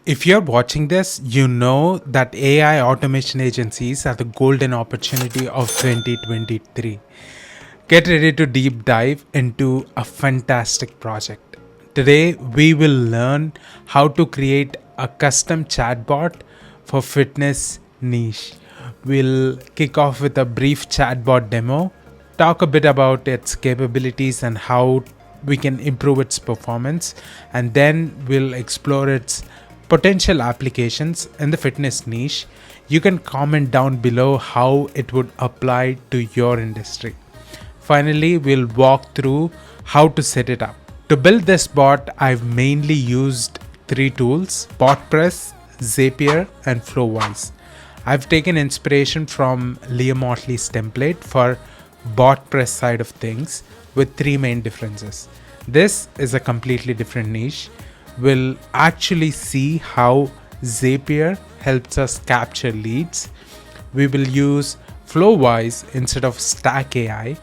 If you're watching this, you know that AI automation agencies are the golden opportunity of 2023. Get ready to deep dive into a fantastic project. Today, we will learn how to create a custom chatbot for fitness niche. We'll kick off with a brief chatbot demo, talk a bit about its capabilities and how we can improve its performance, and then we'll explore its potential applications in the fitness niche. You can comment down below how it would apply to your industry. Finally, we'll walk through how to set it up. To build this bot, I've mainly used three tools: Botpress, Zapier, and Flowise. I've taken inspiration from Liam Motley's template for Botpress side of things with three main differences. This is a completely different niche. We'll actually see how Zapier helps us capture leads. We will use Flowise instead of Stack AI.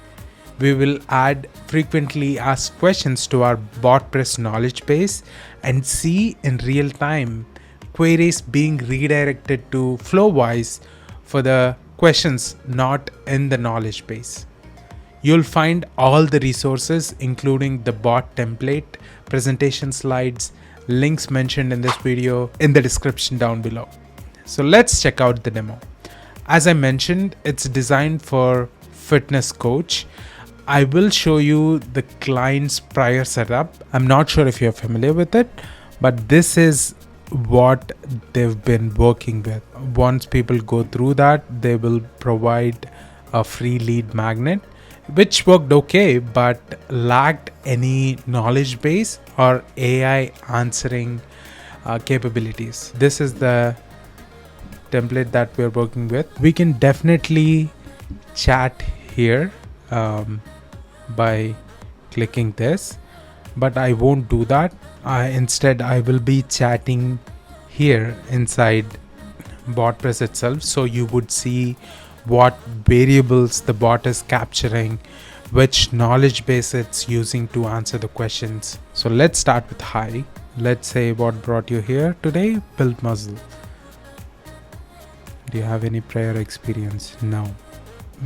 We will add frequently asked questions to our Botpress knowledge base and see in real time queries being redirected to Flowise for the questions not in the knowledge base. You'll find all the resources, including the bot template, presentation slides, links mentioned in this video in the description down below. So let's check out the demo. As I mentioned, it's designed for fitness coach. I will show you the client's prior setup. I'm not sure if you're familiar with it, but this is what they've been working with. Once people go through that, they will provide a free lead magnet, which worked okay but lacked any knowledge base or AI answering capabilities. This is the template that we're working with. We can definitely chat here by clicking this, but I won't do that. Instead, I will be chatting here inside Botpress itself, so you would see what variables the bot is capturing, which knowledge base it's using to answer the questions. So let's start with hi. Let's say what brought you here today? Build muscle. Do you have any prior experience? No.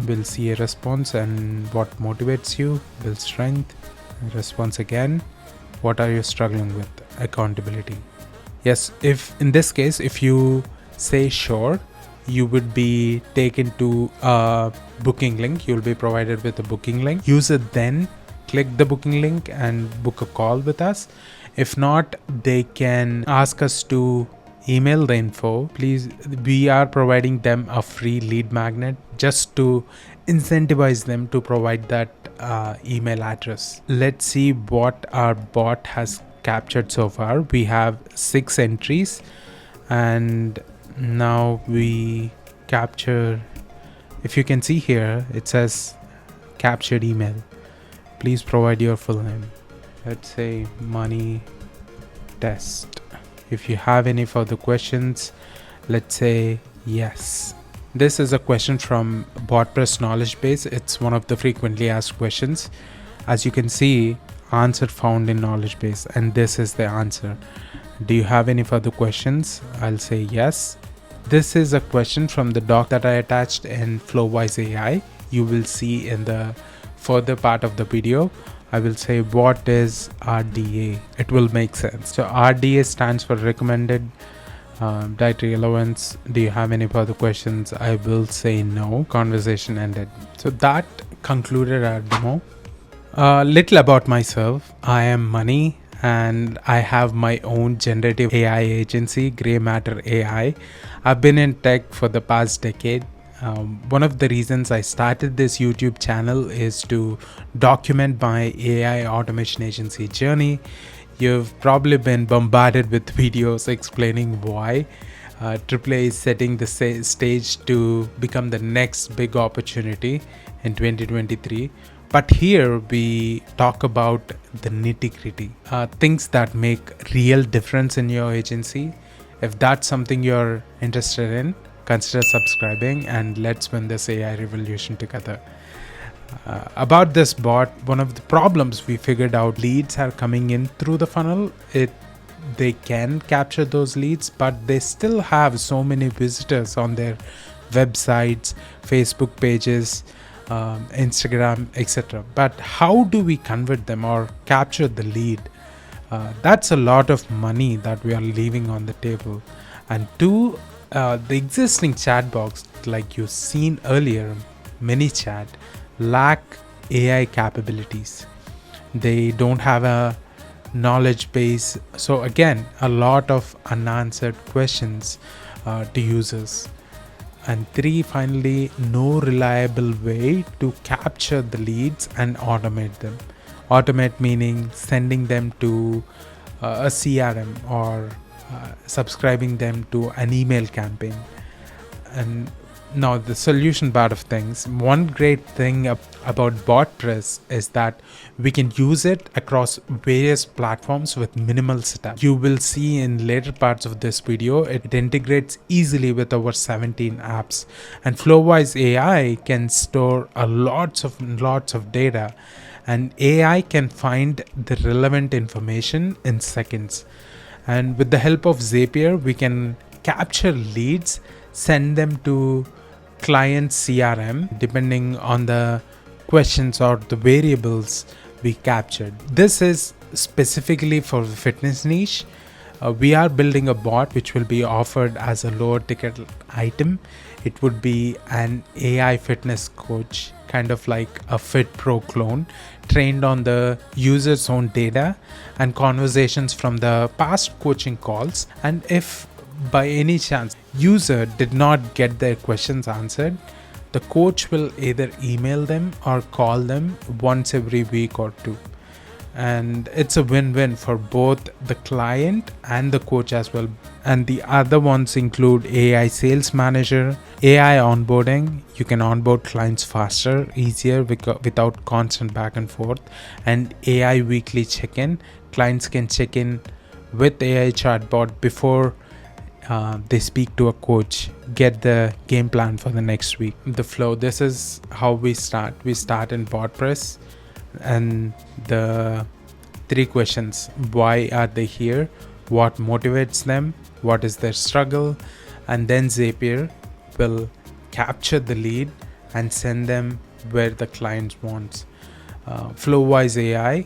We'll see a response and what motivates you. Build strength. Response again. What are you struggling with? Accountability. Yes, if in this case, if you say sure, you would be taken to a booking link. You'll be provided with a booking link. User then click the booking link and book a call with us. If not, they can ask us to email the info. Please, we are providing them a free lead magnet just to incentivize them to provide that email address. Let's see what our bot has captured so far. We have 6 entries, and now we capture, if you can see here, it says captured email. Please provide your full name. Let's say money test. If you have any further questions, let's say yes. This is a question from Botpress knowledge base. It's one of the frequently asked questions. As you can see, answer found in knowledge base, and this is the answer. Do you have any further questions? I'll say yes. This is a question from the doc that I attached in Flowise AI. You will see in the further part of the video. I will say what is RDA. It will make sense. So RDA stands for recommended dietary allowance. Do you have any further questions? I will say no. Conversation ended. So that concluded our demo. Little about myself. I am Mani, and I have my own generative AI agency, Grey Matter AI. I've been in tech for the past decade. One of the reasons I started this YouTube channel is to document my AI automation agency journey. You've probably been bombarded with videos explaining why AAA is setting the stage to become the next big opportunity in 2023. But here we talk about the nitty-gritty, things that make real difference in your agency. If that's something you're interested in, consider subscribing, and let's win this AI revolution together. About this bot, one of the problems we figured out, leads are coming in through the funnel. they can capture those leads, but they still have so many visitors on their websites, Facebook pages, Instagram, etc. But how do we convert them or capture the lead? That's a lot of money that we are leaving on the table. And two, the existing chat box, like you've seen earlier, ManyChat, lack AI capabilities. They don't have a knowledge base. So again, a lot of unanswered questions to users. And three, finally, no reliable way to capture the leads and automate them. Automate meaning sending them to a CRM or subscribing them to an email campaign. And now the solution part of things. One great thing about Botpress is that we can use it across various platforms with minimal setup. You will see in later parts of this video, it integrates easily with our 17 apps. And Flowise AI can store lots of data, and AI can find the relevant information in seconds. And with the help of Zapier, we can capture leads, send them to client CRM depending on the questions or the variables we captured. This is specifically for the fitness niche. We are building a bot which will be offered as a lower ticket item. It would be an AI fitness coach, kind of like a Fit Pro clone, trained on the user's own data and conversations from the past coaching calls. And if by any chance user did not get their questions answered, the coach will either email them or call them once every week or two. And it's a win-win for both the client and the coach as well. And the other ones include AI sales manager, AI onboarding. You can onboard clients faster, easier, without constant back and forth. And AI weekly check-in. Clients can check in with AI chatbot before they speak to a coach, get the game plan for the next week. The flow, this is how we start. We start in Botpress, and the three questions: why are they here, what motivates them, what is their struggle. And then Zapier will capture the lead and send them where the client wants. Flowise AI,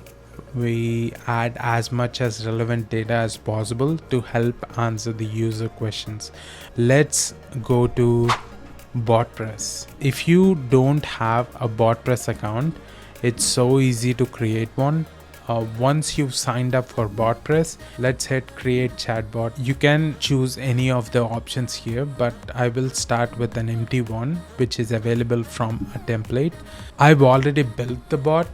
we add as much as relevant data as possible to help answer the user questions. Let's go to Botpress. If you don't have a Botpress account, it's so easy to create one. Once you've signed up for Botpress, let's hit create chatbot. You can choose any of the options here, but I will start with an empty one which is available from a template. I've already built the bot,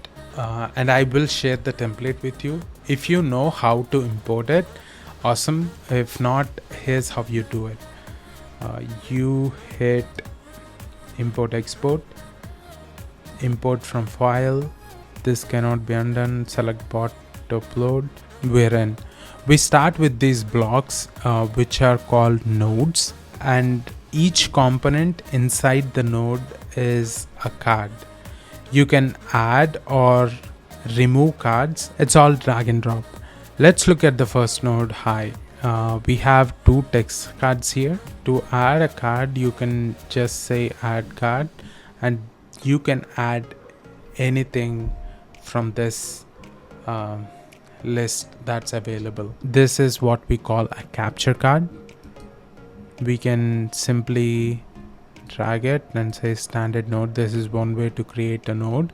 and I will share the template with you. If you know how to import it, awesome. If not, here's how you do it. You hit import export, import from file. This cannot be undone. Select bot to upload. We're in. We start with these blocks which are called nodes, and each component inside the node is a card. You can add or remove cards. It's all drag and drop. Let's look at the first node. Hi. We have two text cards here. To add a card, you can just say add card, and you can add anything from this list that's available. This is what we call a capture card. We can simply drag it and say standard node. This is one way to create a node.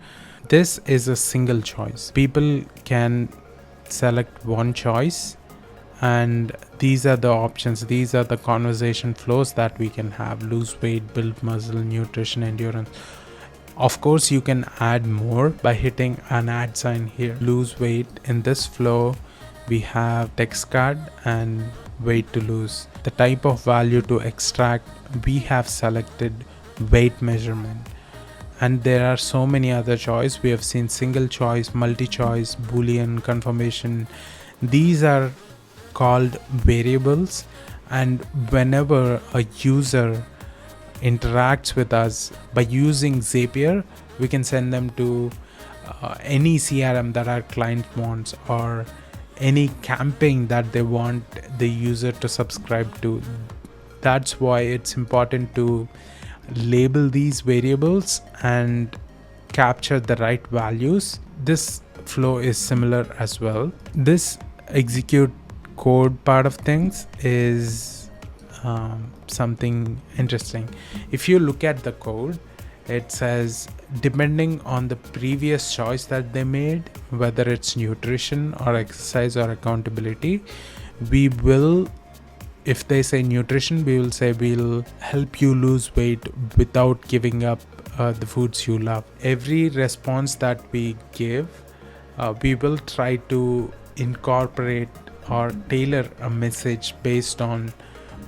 This is a single choice. People can select one choice, and these are the options. These are the conversation flows that we can have: lose weight, build muscle, nutrition, endurance. Of course, you can add more by hitting an add sign here. Lose weight. In this flow, we have text card and weight to lose. The type of value to extract, we have selected weight measurement. And there are so many other choices. We have seen single choice, multi-choice, Boolean, confirmation. These are called variables, and whenever a user interacts with us by using Zapier, we can send them to any CRM that our client wants, or any campaign that they want the user to subscribe to. That's why it's important to label these variables and capture the right values. This flow is similar as well. This execute code part of things is something interesting. If you look at the code, it says depending on the previous choice that they made, whether it's nutrition or exercise or accountability, we will, if they say nutrition, we will say we'll help you lose weight without giving up the foods you love. Every response that we give, we will try to incorporate or tailor a message based on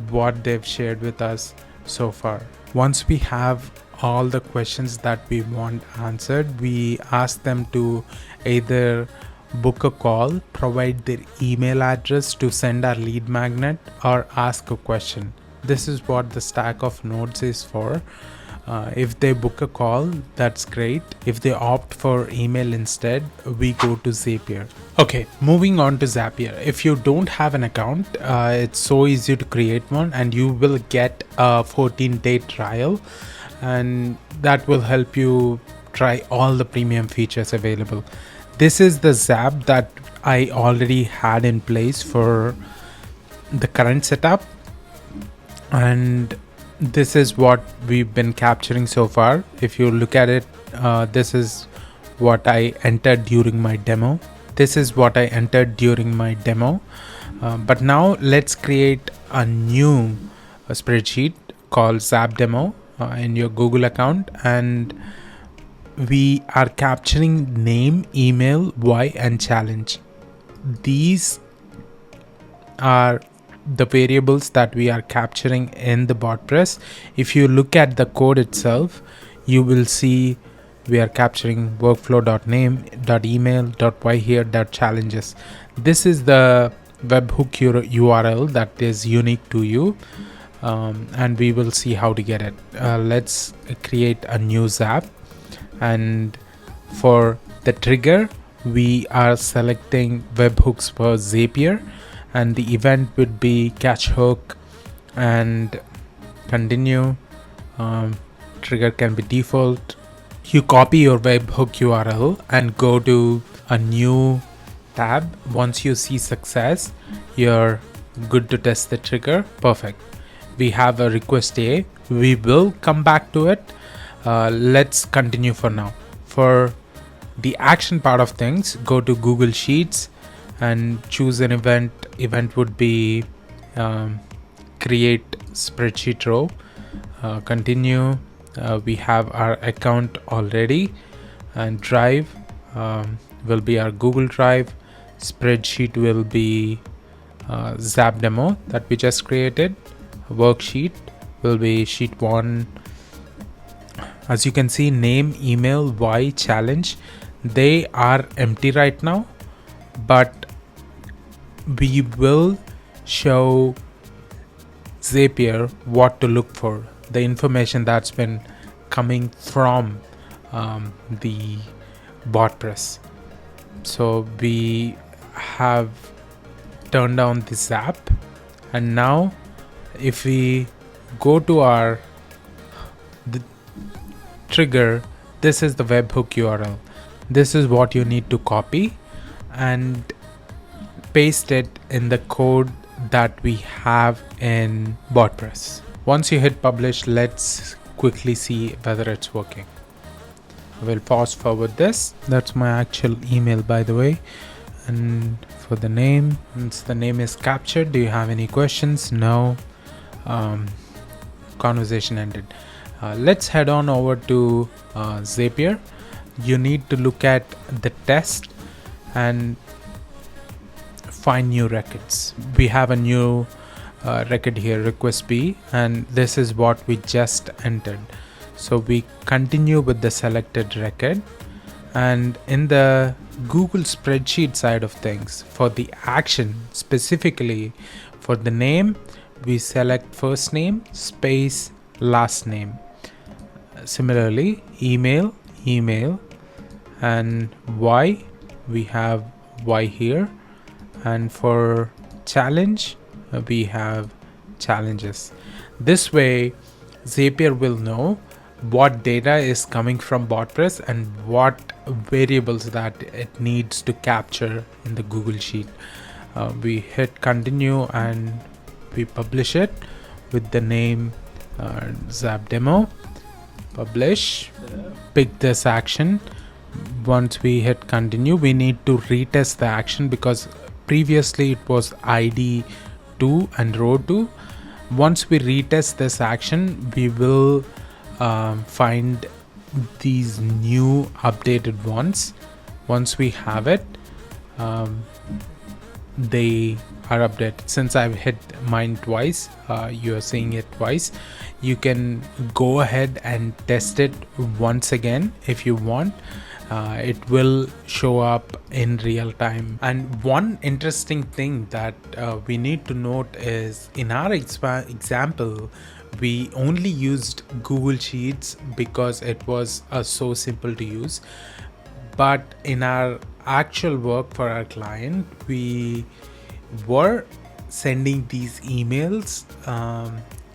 what they've shared with us so far. Once we have all the questions that we want answered, we ask them to either book a call, provide their email address to send our lead magnet, or ask a question. This is what the stack of nodes is for. If they book a call, that's great. If they opt for email instead, we go to Zapier. Okay, moving on to Zapier. If you don't have an account, it's so easy to create one, and you will get a 14-day trial, and that will help you try all the premium features available. This is the Zap that I already had in place for the current setup, and this is what we've been capturing so far. If you look at it, this is what I entered during my demo. But now let's create a new spreadsheet called Zap Demo in your Google account, and we are capturing name, email, why, and challenge. These are the variables that we are capturing in the Botpress. If you look at the code itself, you will see we are capturing workflow.name, .email, .why here, .challenges. This is the webhook URL that is unique to you, and we will see how to get it. Let's create a new Zap, and for the trigger, we are selecting webhooks for Zapier, and the event would be catch hook and continue. Trigger can be default. You copy your webhook URL and go to a new tab. Once you see success, you're good to test the trigger. Perfect. We have a request A. We will come back to it. Let's continue for now. For the action part of things, go to Google Sheets and choose an event. Event would be create spreadsheet row. Continue. We have our account already, and drive will be our Google Drive. Spreadsheet will be Zap demo that we just created. Worksheet will be sheet 1. As you can see, name, email, why, challenge, they are empty right now, but we will show Zapier what to look for, the information that's been coming from the Botpress. So we have turned down the Zap, and now if we go to our trigger, this is the webhook URL. This is what you need to copy and paste it in the code that we have in Botpress. Once you hit publish, let's quickly see whether it's working. I will fast forward this. That's my actual email, by the way. And for the name, since the name is captured, do you have any questions? No. Conversation ended. Let's head on over to Zapier. You need to look at the test and find new records. We have a new record here, request B, and this is what we just entered. So we continue with the selected record, and in the Google spreadsheet side of things, for the action specifically for the name, we select first name space last name. Similarly, email, and why, we have why here. and for challenge we have challenges. This way Zapier will know what data is coming from Botpress and what variables that it needs to capture in the Google Sheet. We hit continue and we publish it with the name Zap Demo. Publish, pick this action. Once we hit continue, we need to retest the action because previously it was ID 2 and row 2. Once we retest this action, we will find these new updated ones. Once we have it, they are updated. Since I've hit mine twice, you are seeing it twice. You can go ahead and test it once again if you want. It will show up in real time. And one interesting thing that we need to note is in our example, we only used Google Sheets because it was so simple to use. But in our actual work for our client, we were sending these emails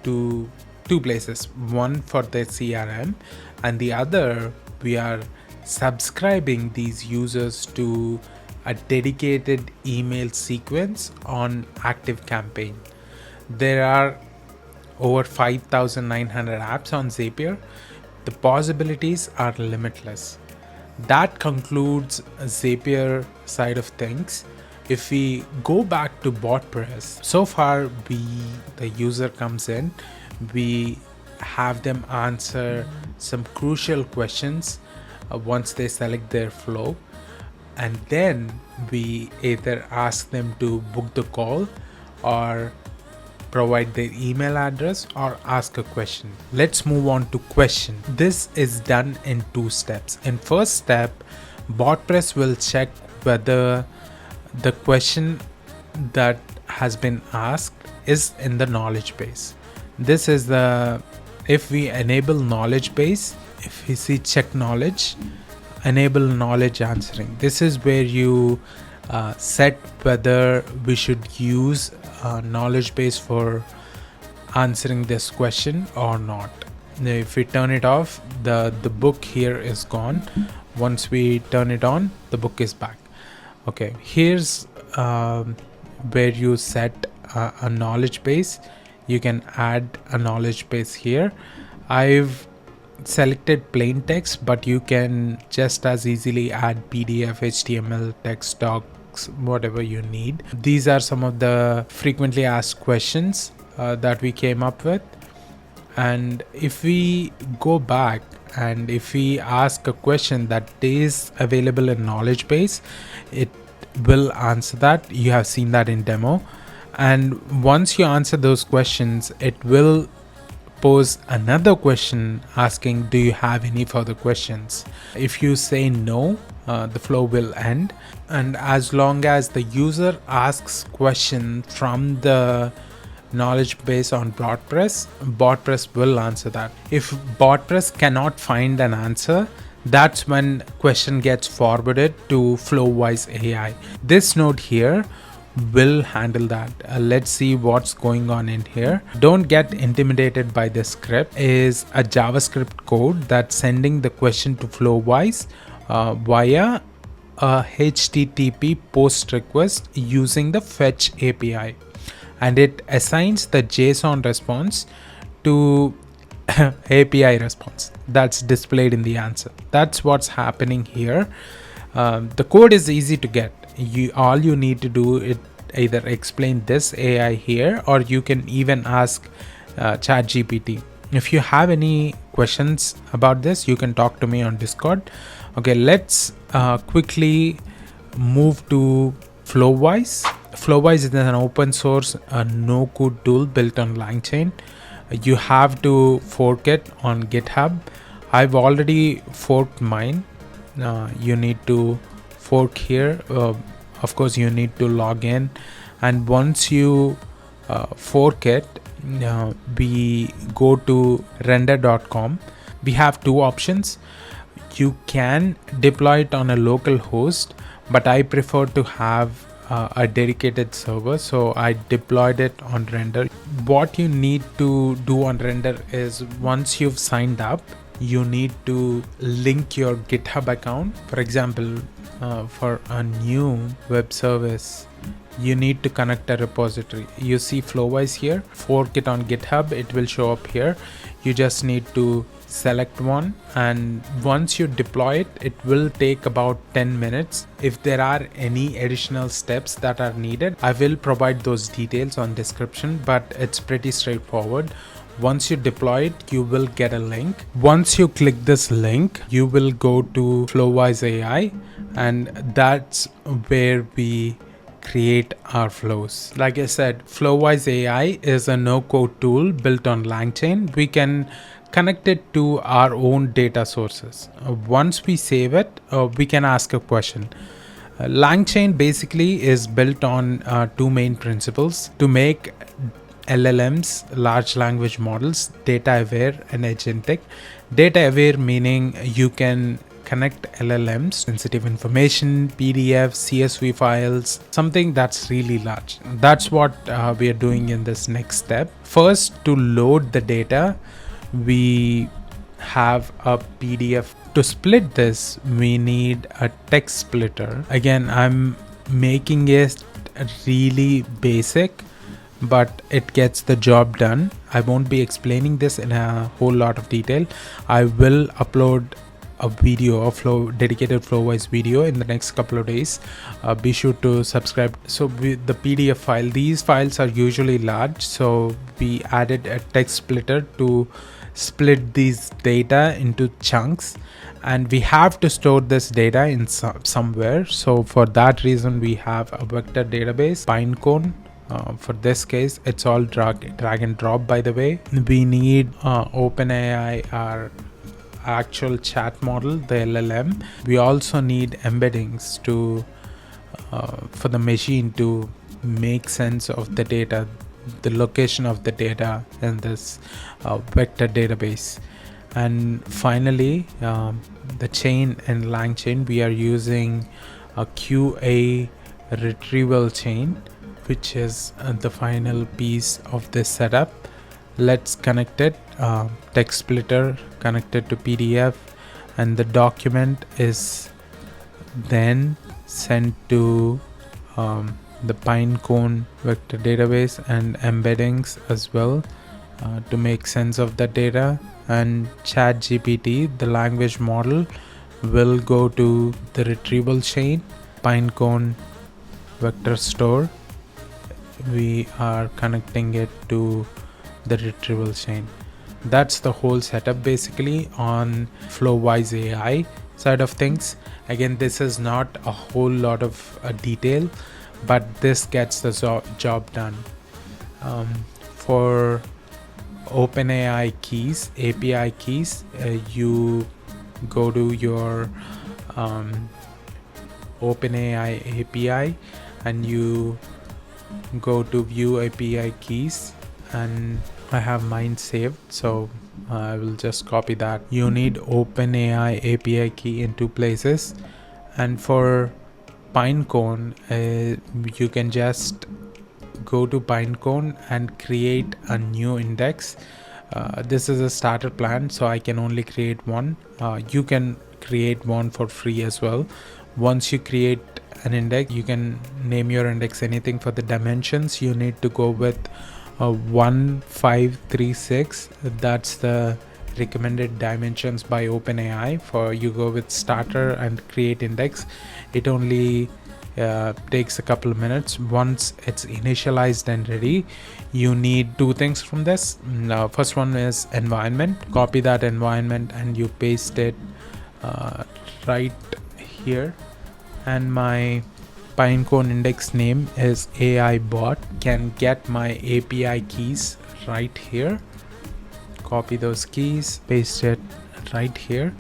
to two places. One for the CRM, and the other we are subscribing these users to a dedicated email sequence on ActiveCampaign. There are over 5,900 apps on Zapier. The possibilities are limitless. That concludes Zapier side of things. If we go back to Botpress, so far the user comes in, we have them answer some crucial questions once they select their flow, and then we either ask them to book the call or provide their email address or ask a question. Let's move on to question. This is done in two steps. In first step, Botpress will check whether the question that has been asked is in the knowledge base. This is if we enable knowledge base, if we see check knowledge, enable knowledge answering. This is where you set whether we should use knowledge base for answering this question or not. If we turn it off, the book here is gone. Once we turn it on, the book is back. Okay, here's where you set a knowledge base. You can add a knowledge base here. I've selected plain text, but you can just as easily add PDF, HTML, text, docs, whatever you need. These are some of the frequently asked questions that we came up with. And if we go back and if we ask a question that is available in knowledge base, it will answer that. You have seen that in demo. And once you answer those questions, it will pose another question asking, do you have any further questions? If you say no, the flow will end. And as long as the user asks question from the knowledge base on Botpress will answer that. If Botpress cannot find an answer, that's when question gets forwarded to Flowise AI. This node here will handle that. Let's see what's going on in here. Don't get intimidated by this script. Is a JavaScript code that's sending the question to Flowise via a HTTP post request using the fetch API, and it assigns the JSON response to API response that's displayed in the answer. That's what's happening here. The code is easy to get. All you need to do is either explain this AI here, or you can even ask ChatGPT. If you have any questions about this, you can talk to me on Discord. Okay, let's quickly move to Flowise. Flowise is an open source no-code tool built on LangChain. You have to fork it on GitHub. I've already forked mine. You need to fork here. Of course, you need to log in, and once you fork it, we go to render.com. We have two options. You can deploy it on a local host, but I prefer to have a dedicated server, so I deployed it on render. What you need to do on render is, once you've signed up, you need to link your GitHub account. For example, for a new web service, you need to connect a repository. You see Flowise here, fork it on GitHub, it will show up here. You just need to select one, and once you deploy it, it will take about 10 minutes. If there are any additional steps that are needed, I will provide those details on description, but it's pretty straightforward. Once you deploy it, you will get a link. Once you click this link, you will go to Flowise AI, and that's where we create our flows. Like I said, Flowise AI is a no-code tool built on LangChain. We can connect it to our own data sources. Once we save it, we can ask a question. LangChain basically is built on two main principles: to make LLMs, large language models, data aware and agentic. Data aware meaning you can connect LLMs, sensitive information, PDF, CSV files, something that's really large. That's what we are doing in this next step. First, to load the data, we have a PDF. To split this, we need a text splitter. Again, I'm making it really basic, but it gets the job done. I won't be explaining this in a whole lot of detail. I will upload a video, a dedicated Flowise video in the next couple of days. Be sure to subscribe. So the PDF file, these files are usually large, so we added a text splitter to split these data into chunks, and we have to store this data in somewhere. So for that reason, we have a vector database, Pinecone. For this case, it's all drag and drop, by the way. We need OpenAI, our actual chat model, the LLM. We also need embeddings to for the machine to make sense of the data, the location of the data in this vector database. And finally, the chain and LangChain, we are using a QA retrieval chain, which is the final piece of this setup. Let's connect it. Text splitter connected to PDF, and the document is then sent to the Pinecone vector database and embeddings as well to make sense of the data. And ChatGPT, the language model, will go to the retrieval chain, Pinecone vector store. We are connecting it to the retrieval chain. That's the whole setup basically on Flowise AI side of things. Again, this is not a whole lot of detail, but this gets the job done. For OpenAI keys, API keys, you go to your OpenAI API and you go to view API keys, and I have mine saved, so I will just copy that. You need OpenAI API key in two places, and for Pinecone, you can just go to Pinecone and create a new index. This is a starter plan, so I can only create one. You can create one for free as well. Once you create an index, you can name your index anything. For the dimensions, you need to go with 1536. That's the recommended dimensions by OpenAI. For you go with starter and create index, it only takes a couple of minutes. Once it's initialized and ready, you need two things from this. First one is environment. Copy that environment and you paste it right here. And my Pinecone index name is AI bot. Can get my API keys right here. Copy those keys, paste it right here.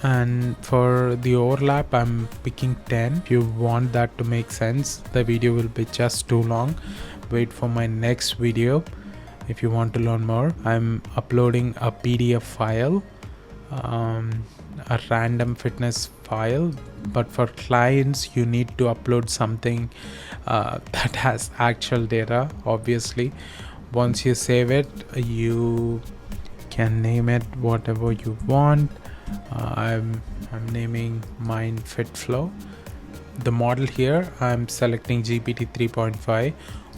And for the overlap, I'm picking 10. If you want that to make sense, the video will be just too long. Wait for my next video if you want to learn more. I'm uploading a PDF file. a random fitness file, but for clients you need to upload something that has actual data. Obviously, once you save it, you can name it whatever you want. I'm naming mine FitFlow. The model here, I'm selecting GPT 3.5.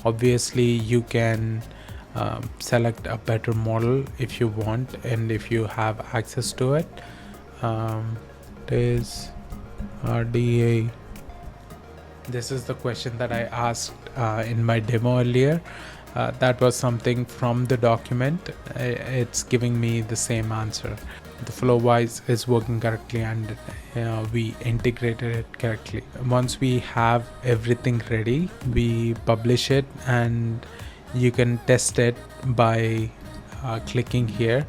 Obviously you can select a better model if you want and if you have access to it. It is RDA. This is the question that I asked in my demo earlier. That was something from the document. It's giving me the same answer. The Flowise is working correctly, and we integrated it correctly. Once we have everything ready, we publish it, and you can test it by clicking here.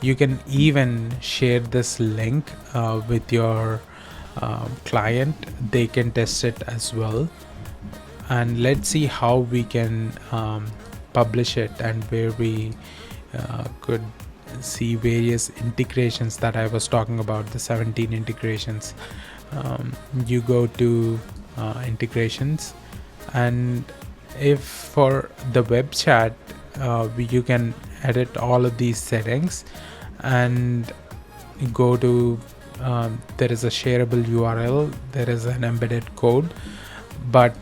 You can even share this link with your client. They can test it as well, and let's see how we can publish it, and where we could see various integrations that I was talking about, the 17 integrations. You go to integrations, and if for the web chat you can edit all of these settings and go to there is a shareable URL, there is an embedded code, but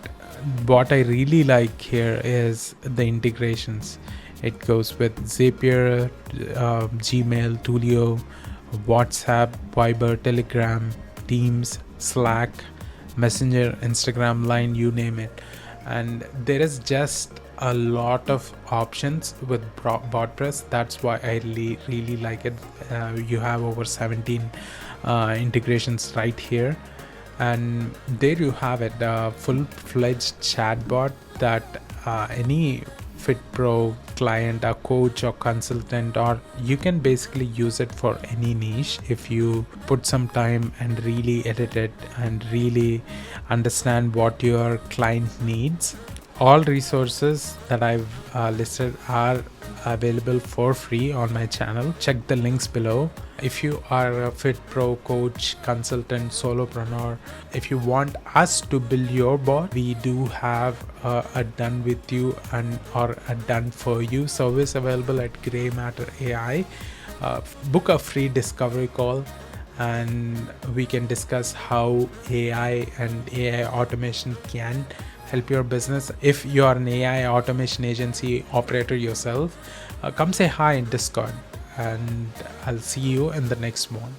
what I really like here is the integrations. It goes with Zapier, Gmail, Twilio, WhatsApp, Viber, Telegram, Teams, Slack, Messenger, Instagram, Line, you name it. And there is just a lot of options with Botpress. That's why I really like it. You have over 17 integrations right here. And there you have it, a full-fledged chatbot that any Fit Pro client, a coach or consultant, or you can basically use it for any niche if you put some time and really edit it and really understand what your client needs. All resources that I've listed are available for free on my channel. Check the links below. If you are a Fit Pro coach, consultant, solopreneur, if you want us to build your bot, we do have a done with you and or a done for you service available at Gray Matter AI. Book a free discovery call, and we can discuss how AI and AI automation can help your business. If you are an AI automation agency operator yourself, come say hi in Discord, and I'll see you in the next one.